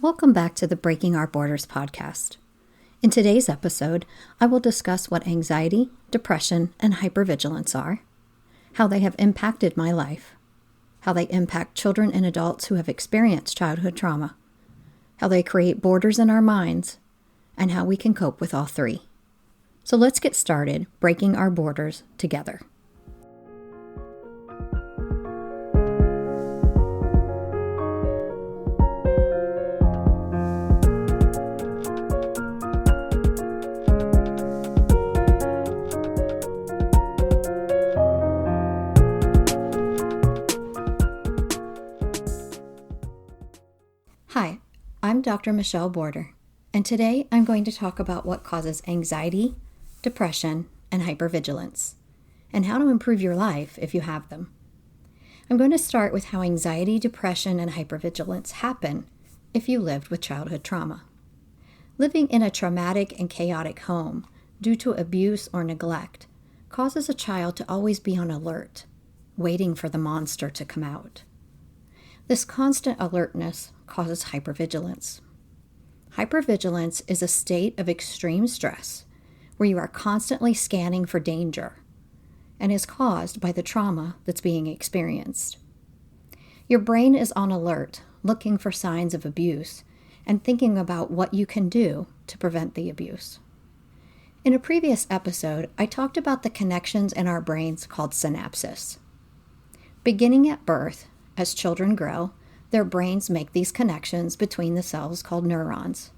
Welcome back to the Breaking Our Borders podcast. In today's episode, I will discuss what anxiety, depression, and hypervigilance are, how they have impacted my life, how they impact children and adults who have experienced childhood trauma, how they create borders in our minds, and how we can cope with all three. So let's get started breaking our borders together. Hi, I'm Dr. Michelle Border, and today I'm going to talk about what causes anxiety, depression, and hypervigilance, and how to improve your life if you have them. I'm going to start with how anxiety, depression, and hypervigilance happen if you lived with childhood trauma. Living in a traumatic and chaotic home due to abuse or neglect causes a child to always be on alert, waiting for the monster to come out. This constant alertness causes hypervigilance. Hypervigilance is a state of extreme stress where you are constantly scanning for danger and is caused by the trauma that's being experienced. Your brain is on alert, looking for signs of abuse and thinking about what you can do to prevent the abuse. In a previous episode, I talked about the connections in our brains called synapses. Beginning at birth, as children grow, their brains make these connections between the cells called neurons.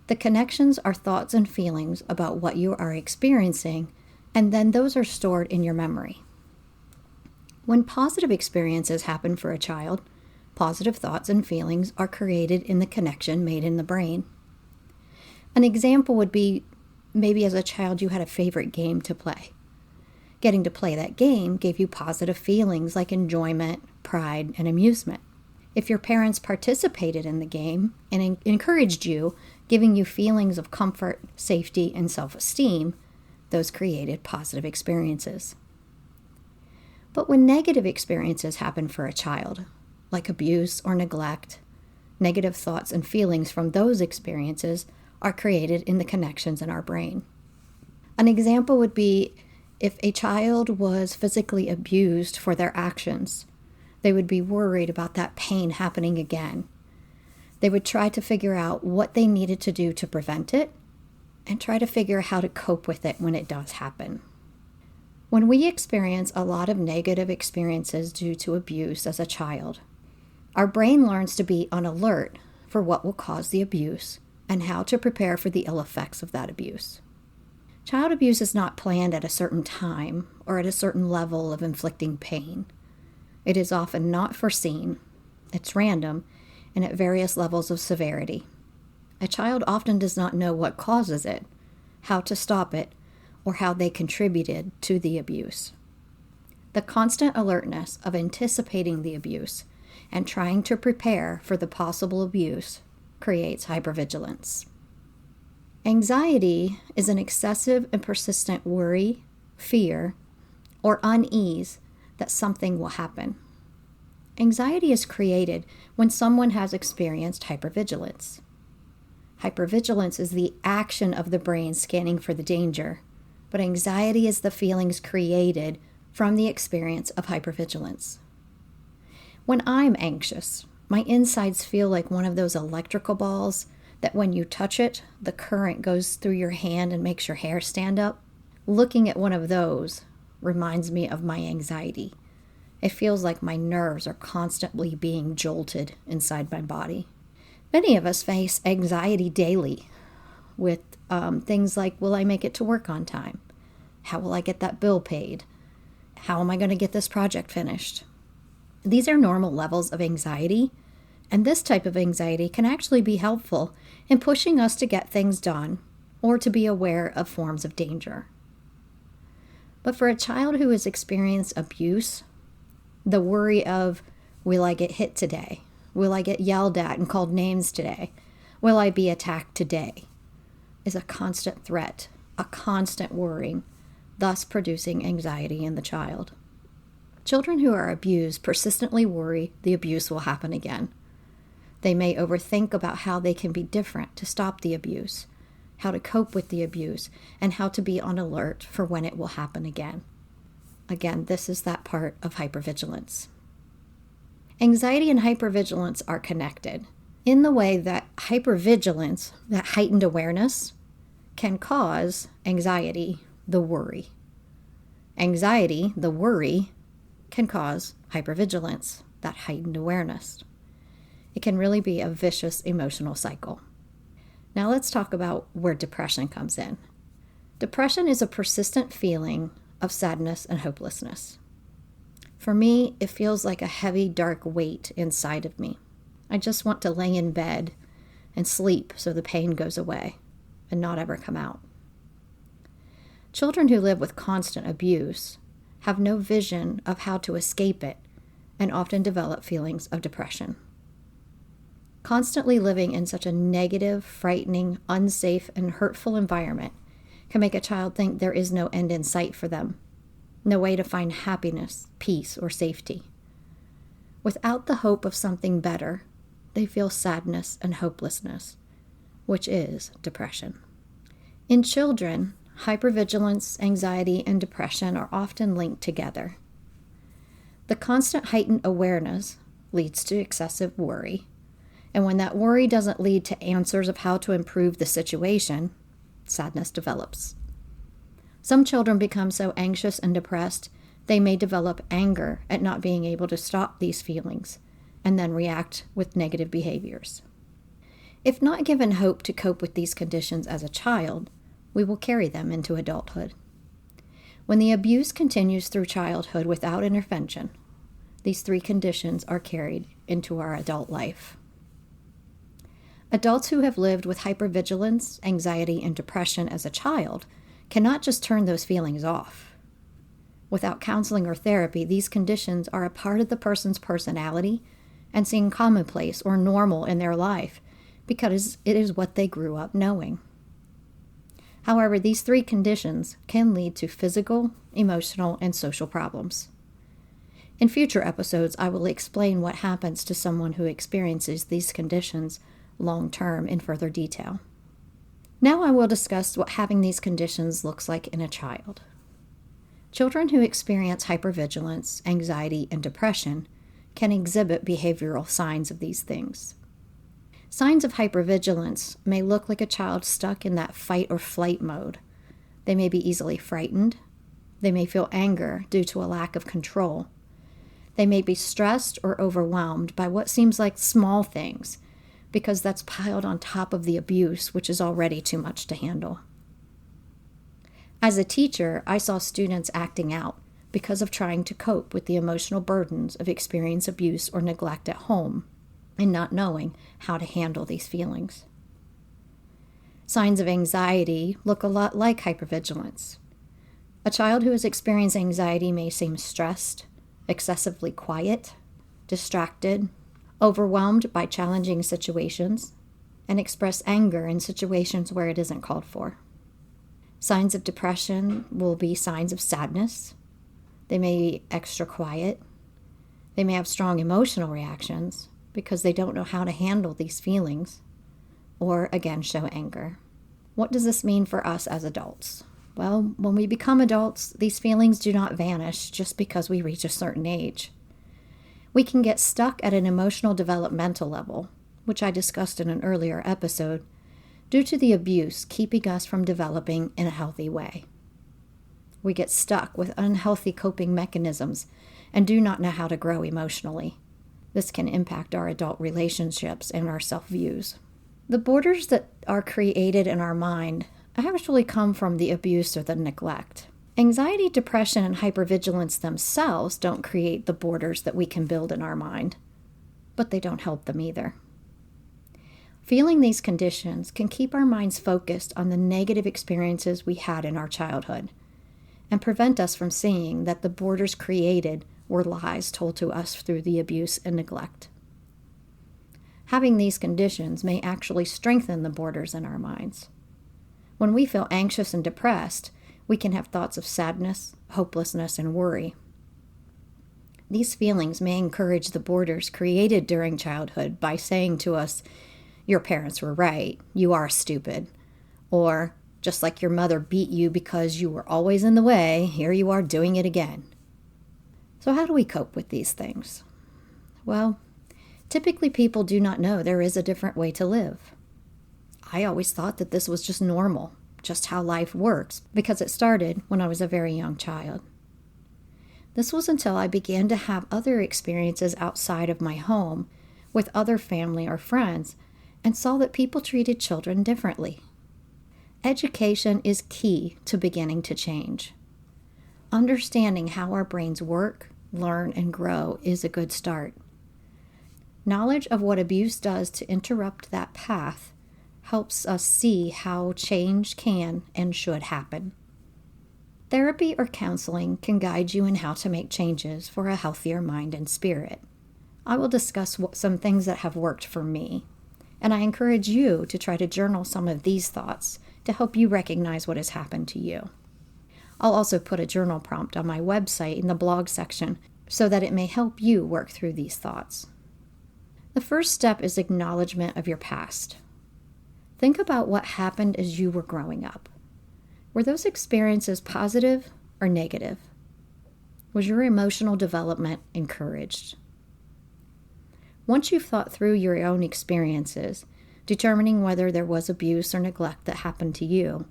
The connections are thoughts and feelings about what you are experiencing, and then those are stored in your memory. When positive experiences happen for a child, positive thoughts and feelings are created in the connection made in the brain. An example would be maybe as a child you had a favorite game to play. Getting to play that game gave you positive feelings like enjoyment, pride, and amusement. If your parents participated in the game and encouraged you, giving you feelings of comfort, safety, and self-esteem, those created positive experiences. But when negative experiences happen for a child, like abuse or neglect, negative thoughts and feelings from those experiences are created in the connections in our brain. An example would be if a child was physically abused for their actions, they would be worried about that pain happening again. They would try to figure out what they needed to do to prevent it and try to figure out how to cope with it when it does happen. When we experience a lot of negative experiences due to abuse as a child, our brain learns to be on alert for what will cause the abuse and how to prepare for the ill effects of that abuse. Child abuse is not planned at a certain time or at a certain level of inflicting pain. It is often not foreseen, it's random, and at various levels of severity. A child often does not know what causes it, how to stop it, or how they contributed to the abuse. The constant alertness of anticipating the abuse and trying to prepare for the possible abuse creates hypervigilance. Anxiety is an excessive and persistent worry, fear, or unease that something will happen. Anxiety is created when someone has experienced hypervigilance. Hypervigilance is the action of the brain scanning for the danger, but anxiety is the feelings created from the experience of hypervigilance. When I'm anxious, my insides feel like one of those electrical balls that when you touch it, the current goes through your hand and makes your hair stand up. Looking at one of those reminds me of my anxiety. It feels like my nerves are constantly being jolted inside my body. Many of us face anxiety daily with things like, will I make it to work on time? How will I get that bill paid? How am I going to get this project finished? These are normal levels of anxiety, and this type of anxiety can actually be helpful in pushing us to get things done or to be aware of forms of danger. But for a child who has experienced abuse, the worry of, will I get hit today? Will I get yelled at and called names today? Will I be attacked today? Is a constant threat, a constant worrying, thus producing anxiety in the child. Children who are abused persistently worry the abuse will happen again. They may overthink about how they can be different to stop the abuse, how to cope with the abuse, and how to be on alert for when it will happen again. Again, this is that part of hypervigilance. Anxiety and hypervigilance are connected in the way that hypervigilance, that heightened awareness, can cause anxiety, the worry. Anxiety, the worry, can cause hypervigilance, that heightened awareness. It can really be a vicious emotional cycle. Now let's talk about where depression comes in. Depression is a persistent feeling of sadness and hopelessness. For me, it feels like a heavy, dark weight inside of me. I just want to lay in bed and sleep so the pain goes away and not ever come out. Children who live with constant abuse have no vision of how to escape it and often develop feelings of depression. Constantly living in such a negative, frightening, unsafe, and hurtful environment can make a child think there is no end in sight for them, no way to find happiness, peace, or safety. Without the hope of something better, they feel sadness and hopelessness, which is depression. In children, hypervigilance, anxiety, and depression are often linked together. The constant heightened awareness leads to excessive worry, and when that worry doesn't lead to answers of how to improve the situation, sadness develops. Some children become so anxious and depressed, they may develop anger at not being able to stop these feelings, and then react with negative behaviors. If not given hope to cope with these conditions as a child, we will carry them into adulthood. When the abuse continues through childhood without intervention, these three conditions are carried into our adult life. Adults who have lived with hypervigilance, anxiety, and depression as a child cannot just turn those feelings off. Without counseling or therapy, these conditions are a part of the person's personality and seem commonplace or normal in their life because it is what they grew up knowing. However, these three conditions can lead to physical, emotional, and social problems. In future episodes, I will explain what happens to someone who experiences these conditions long-term in further detail. Now I will discuss what having these conditions looks like in a child. Children who experience hypervigilance, anxiety, and depression can exhibit behavioral signs of these things. Signs of hypervigilance may look like a child stuck in that fight or flight mode. They may be easily frightened. They may feel anger due to a lack of control. They may be stressed or overwhelmed by what seems like small things, because that's piled on top of the abuse, which is already too much to handle. As a teacher, I saw students acting out because of trying to cope with the emotional burdens of experiencing abuse or neglect at home and not knowing how to handle these feelings. Signs of anxiety look a lot like hypervigilance. A child who has experienced anxiety may seem stressed, excessively quiet, distracted, overwhelmed by challenging situations, and express anger in situations where it isn't called for. Signs of depression will be signs of sadness. They may be extra quiet. They may have strong emotional reactions because they don't know how to handle these feelings, or again, show anger. What does this mean for us as adults? Well, when we become adults, these feelings do not vanish just because we reach a certain age. We can get stuck at an emotional developmental level, which I discussed in an earlier episode, due to the abuse keeping us from developing in a healthy way. We get stuck with unhealthy coping mechanisms and do not know how to grow emotionally. This can impact our adult relationships and our self-views. The borders that are created in our mind actually come from the abuse or the neglect. Anxiety, depression, and hypervigilance themselves don't create the borders that we can build in our mind, but they don't help them either. Feeling these conditions can keep our minds focused on the negative experiences we had in our childhood and prevent us from seeing that the borders created were lies told to us through the abuse and neglect. Having these conditions may actually strengthen the borders in our minds. When we feel anxious and depressed, we can have thoughts of sadness, hopelessness, and worry. These feelings may encourage the borders created during childhood by saying to us, your parents were right, you are stupid. Or, just like your mother beat you because you were always in the way, here you are doing it again. So how do we cope with these things? Well, typically people do not know there is a different way to live. I always thought that this was just normal, just how life works, because it started when I was a very young child. This was until I began to have other experiences outside of my home with other family or friends and saw that people treated children differently. Education is key to beginning to change. Understanding how our brains work, learn, and grow is a good start. Knowledge of what abuse does to interrupt that path helps us see how change can and should happen. Therapy or counseling can guide you in how to make changes for a healthier mind and spirit. I will discuss some things that have worked for me, and I encourage you to try to journal some of these thoughts to help you recognize what has happened to you. I'll also put a journal prompt on my website in the blog section so that it may help you work through these thoughts. The first step is acknowledgement of your past. Think about what happened as you were growing up. Were those experiences positive or negative? Was your emotional development encouraged? Once you've thought through your own experiences, determining whether there was abuse or neglect that happened to you,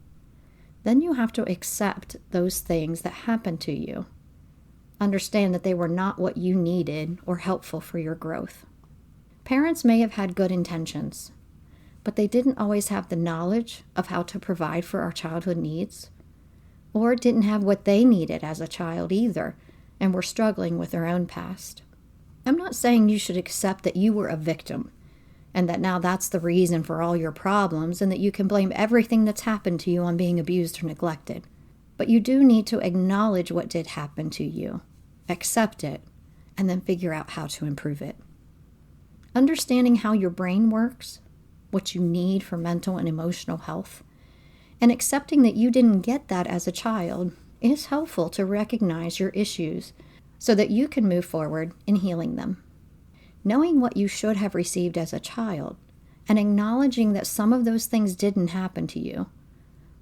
then you have to accept those things that happened to you. Understand that they were not what you needed or helpful for your growth. Parents may have had good intentions, but they didn't always have the knowledge of how to provide for our childhood needs, or didn't have what they needed as a child either, and were struggling with their own past. I'm not saying you should accept that you were a victim, and that now that's the reason for all your problems, and that you can blame everything that's happened to you on being abused or neglected. But you do need to acknowledge what did happen to you, accept it, and then figure out how to improve it. Understanding how your brain works, what you need for mental and emotional health, and accepting that you didn't get that as a child is helpful to recognize your issues so that you can move forward in healing them. Knowing what you should have received as a child and acknowledging that some of those things didn't happen to you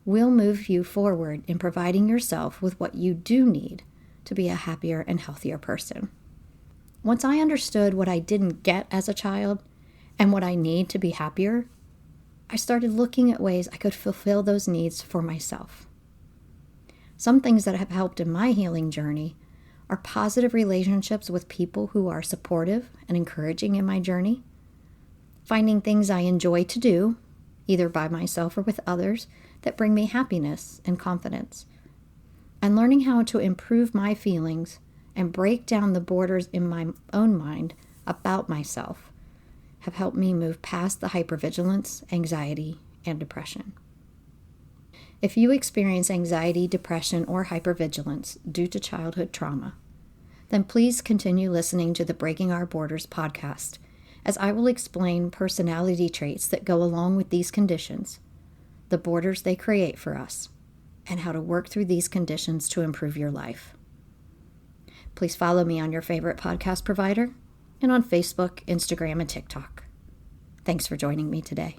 will move you forward in providing yourself with what you do need to be a happier and healthier person. Once I understood what I didn't get as a child and what I need to be happier, I started looking at ways I could fulfill those needs for myself. Some things that have helped in my healing journey are positive relationships with people who are supportive and encouraging in my journey, finding things I enjoy to do, either by myself or with others, that bring me happiness and confidence, and learning how to improve my feelings and break down the borders in my own mind about myself have helped me move past the hypervigilance, anxiety, and depression. If you experience anxiety, depression, or hypervigilance due to childhood trauma, then please continue listening to the Breaking Our Borders podcast, as I will explain personality traits that go along with these conditions, the borders they create for us, and how to work through these conditions to improve your life. Please follow me on your favorite podcast provider and on Facebook, Instagram, and TikTok. Thanks for joining me today.